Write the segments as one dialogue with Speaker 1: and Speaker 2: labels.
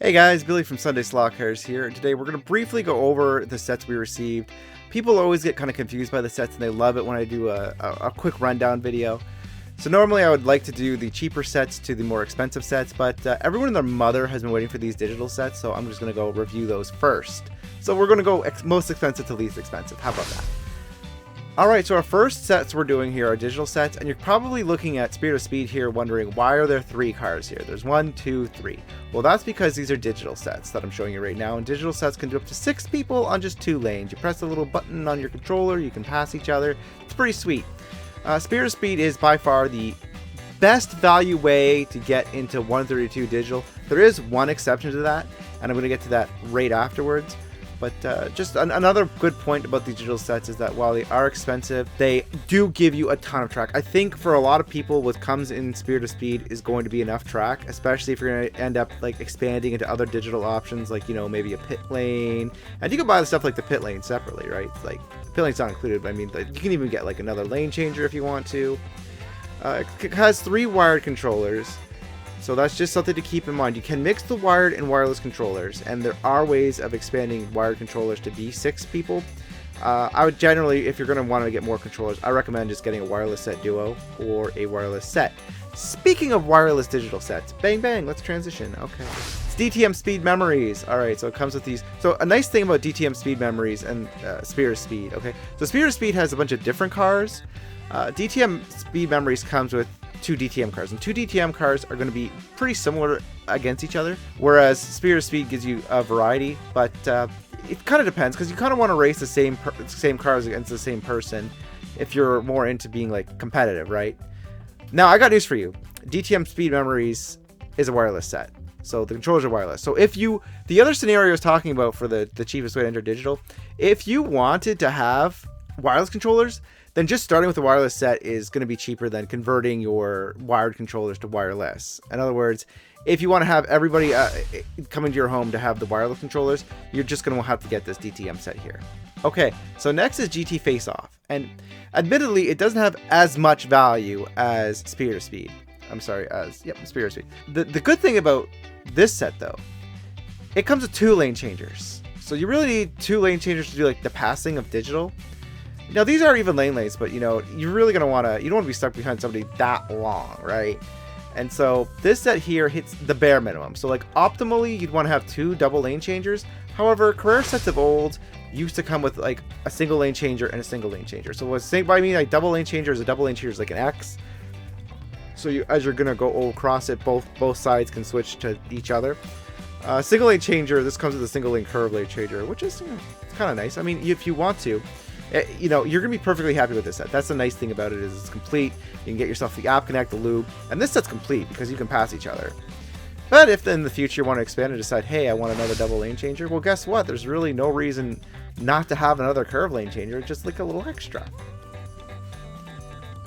Speaker 1: Hey guys, Billy from Sunday-slot-cars here, and today we're going to briefly go over the sets we received. People always get kind of confused by the sets and they love it when I do a quick rundown video. So normally I would like to do the cheaper sets to the more expensive sets, but everyone and their mother has been waiting for these digital sets, so I'm just going to go review those first. So we're going to go most expensive to least expensive. How about that? Alright, so our first sets we're doing here are digital sets, and you're probably looking at Spirit of Speed here wondering, why are there 3 cars here? There's 1, 2, 3. Well, that's because these are digital sets that I'm showing you right now, and digital sets can do up to 6 people on just 2 lanes. You press a little button on your controller, you can pass each other. It's pretty sweet. Spirit of Speed is by far the best value way to get into 132 digital. There is one exception to that, and I'm going to get to that right afterwards. But just another good point about the digital sets is that while they are expensive, they do give you a ton of track. I think for a lot of people, what comes in Spirit of Speed is going to be enough track, especially if you're going to end up like expanding into other digital options, like, you know, maybe a pit lane. And you can buy the stuff like the pit lane separately, right? Like, pit lane's not included, but I mean, like, you can even get like another lane changer if you want to. It has 3 wired controllers. So that's just something to keep in mind. You can mix the wired and wireless controllers, and there are ways of expanding wired controllers to be 6 people. I would generally, if you're going to want to get more controllers, I recommend just getting a wireless set duo or a wireless set. Speaking of wireless digital sets, bang bang, let's transition. Okay. It's DTM speed memories. Alright, so it comes with these. So a nice thing about DTM speed memories and Spirit of Speed, okay? So Spirit of Speed has a bunch of different cars. DTM speed memories comes with 2 DTM cars, and 2 DTM cars are going to be pretty similar against each other, whereas Spirit of Speed gives you a variety, but it kind of depends, because you kind of want to race the same cars against the same person if you're more into being like competitive, right? Now I got news for you. DTM speed memories is a wireless set, so the controllers are wireless. So if you, the other scenario I was talking about for the cheapest way to enter digital, if you wanted to have wireless controllers, then just starting with a wireless set is going to be cheaper than converting your wired controllers to wireless. In other words, if you want to have everybody come into your home to have the wireless controllers, you're just going to have to get this DTM set here. Okay, so next is GT Face Off, and admittedly, it doesn't have as much value as Spirit of Speed. I'm sorry, Spirit of Speed. The good thing about this set, though, it comes with 2 lane changers. So you really need 2 lane changers to do like the passing of digital. Now, these are even lane lanes, but, you know, you're really going to want to, you don't want to be stuck behind somebody that long, right? And so this set here hits the bare minimum. So, like, optimally, you'd want to have 2 double lane changers. However, career sets of old used to come with, like, a single lane changer and a single lane changer. So what I mean, like, double lane changer is a double lane changer is like an X. So you, as you're going to go across it, both sides can switch to each other. Single lane changer, this comes with a single lane curve lane changer, which is, you know, it's kind of nice. I mean, if you want to, you know, you're going to be perfectly happy with this set. That's the nice thing about it, is it's complete. You can get yourself the app connect, the lube, and this set's complete because you can pass each other. But if in the future you want to expand and decide, hey, I want another double lane changer, well, guess what? There's really no reason not to have another curve lane changer, just like a little extra.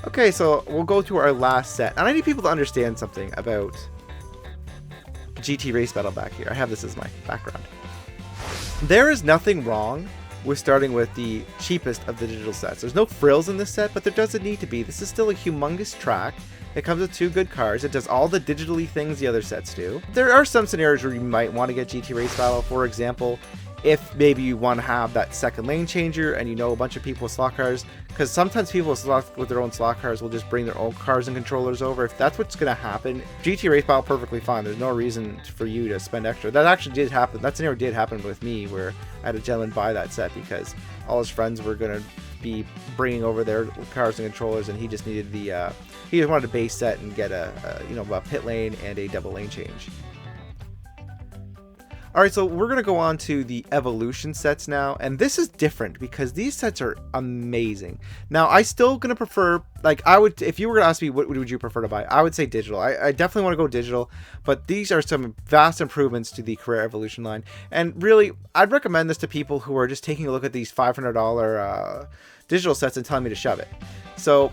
Speaker 1: Okay, so we'll go to our last set. And I need people to understand something about GT Race Battle back here. I have this as my background. There is nothing wrong with starting with the cheapest of the digital sets. There's no frills in this set, but there doesn't need to be. This is still a humongous track. It comes with 2 good cars. It does all the digitally things the other sets do. There are some scenarios where you might want to get GT Race Battle. For example, if maybe you want to have that second lane changer and you know a bunch of people with slot cars, because sometimes people with their own slot cars will just bring their own cars and controllers over. If that's what's going to happen, GT Race Battle perfectly fine. There's no reason for you to spend extra. That actually did happen. That scenario did happen with me, where I had a gentleman buy that set because all his friends were going to be bringing over their cars and controllers, and he just needed the he just wanted a base set and get a pit lane and a double lane change. Alright, so we're going to go on to the evolution sets now, and this is different because these sets are amazing. Now, I still going to prefer, like, I would, if you were going to ask me what would you prefer to buy, I would say digital. I definitely want to go digital, but these are some vast improvements to the career evolution line, and really, I'd recommend this to people who are just taking a look at these $500 digital sets and telling me to shove it. So,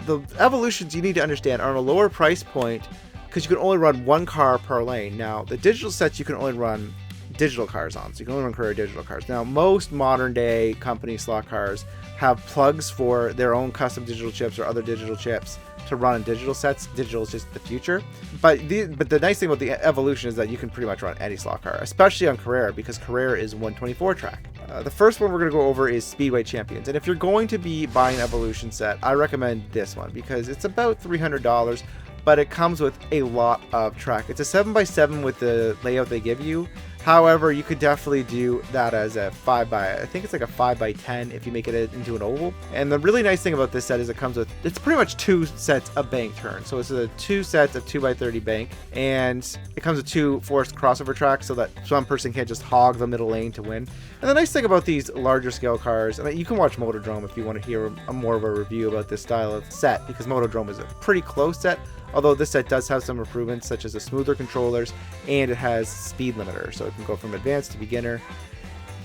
Speaker 1: the evolutions you need to understand are on a lower price point, because you can only run 1 car per lane. Now, the digital sets, you can only run digital cars on, so you can only run Carrera digital cars. Now, most modern day company slot cars have plugs for their own custom digital chips or other digital chips to run in digital sets. Digital is just the future. But the nice thing about the Evolution is that you can pretty much run any slot car, especially on Carrera, because Carrera is 124 track. The first one we're going to go over is Speedway Champions. And if you're going to be buying an Evolution set, I recommend this one because it's about $300, but it comes with a lot of track. It's a 7x7 with the layout they give you. However, you could definitely do that as a 5x, I think it's like a 5x10 if you make it into an oval. And the really nice thing about this set is it comes with, it's pretty much 2 sets of bank turns. So it's a 2 sets of 2x30 bank, and it comes with 2 forced crossover tracks so that one person can't just hog the middle lane to win. And the nice thing about these larger scale cars, and you can watch Motodrome if you want to hear more of a review about this style of set, because Motodrome is a pretty close set. Although this set does have some improvements, such as the smoother controllers, and it has speed limiter, so it can go from advanced to beginner.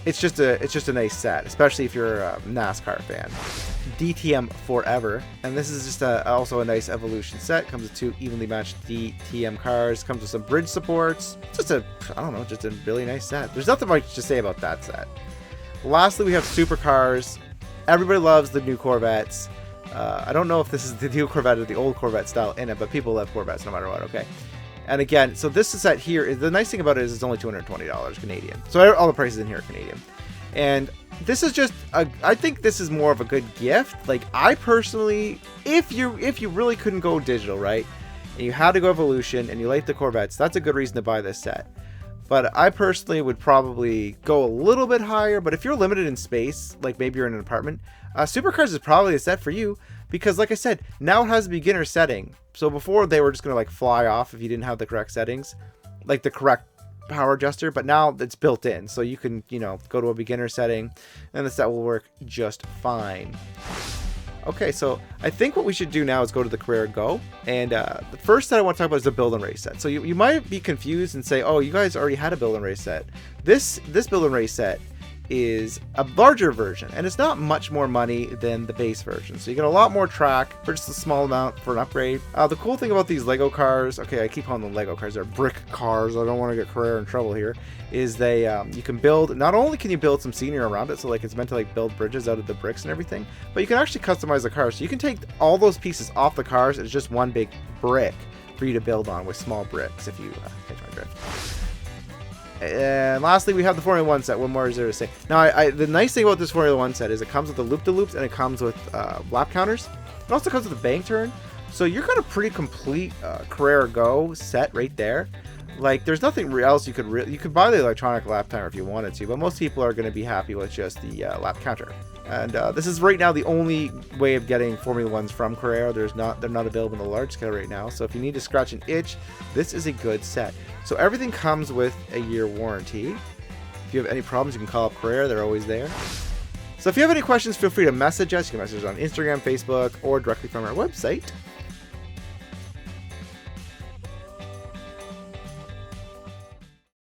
Speaker 1: It's just a nice set, especially if you're a NASCAR fan. DTM Forever, and this is just also a nice Evolution set. Comes with 2 evenly matched DTM cars. Comes with some bridge supports. Just a really nice set. There's nothing much to say about that set. Lastly, we have Supercars. Everybody loves the new Corvettes. I don't know if this is the new Corvette or the old Corvette style in it, but people love Corvettes no matter what, okay? And again, so this set here, is the nice thing about it is it's only $220 Canadian. So all the prices in here are Canadian. And this is just, I think this is more of a good gift. Like, I personally, if you really couldn't go digital, right? And you had to go Evolution and you like the Corvettes, that's a good reason to buy this set. But I personally would probably go a little bit higher. But if you're limited in space, like maybe you're in an apartment, Supercars is probably a set for you. Because like I said, now it has a beginner setting. So before they were just going to like fly off if you didn't have the correct settings, like the correct power adjuster. But now it's built in. So you can, go to a beginner setting and the set will work just fine. Okay, so I think what we should do now is go to the Carrera Go. And the first set I want to talk about is the build and race set. So you might be confused and say, oh, you guys already had a build and race set. This build and race set is a larger version, and it's not much more money than the base version. So you get a lot more track for just a small amount for an upgrade. The cool thing about these Lego cars, okay, I keep calling them Lego cars, they're brick cars, I don't want to get Carrera in trouble here, is they, you can build, not only can you build some scenery around it, so like it's meant to like build bridges out of the bricks and everything, but you can actually customize the cars. So you can take all those pieces off the cars, it's just one big brick for you to build on with small bricks, if you catch my drift. And lastly, we have the Formula 1 set. What more is there to say? Now, the nice thing about this Formula 1 set is it comes with the loop-de-loops and it comes with lap counters. It also comes with a bank turn. So you're got a pretty complete Carrera Go set right there. Like, there's nothing else you could buy the electronic lap timer if you wanted to, but most people are going to be happy with just the lap counter. And this is right now the only way of getting Formula 1s from Carrera. They're not available in the large scale right now. So if you need to scratch an itch, this is a good set. So everything comes with a year warranty. If you have any problems, you can call up Carrera. They're always there. So if you have any questions, feel free to message us. You can message us on Instagram, Facebook, or directly from our website.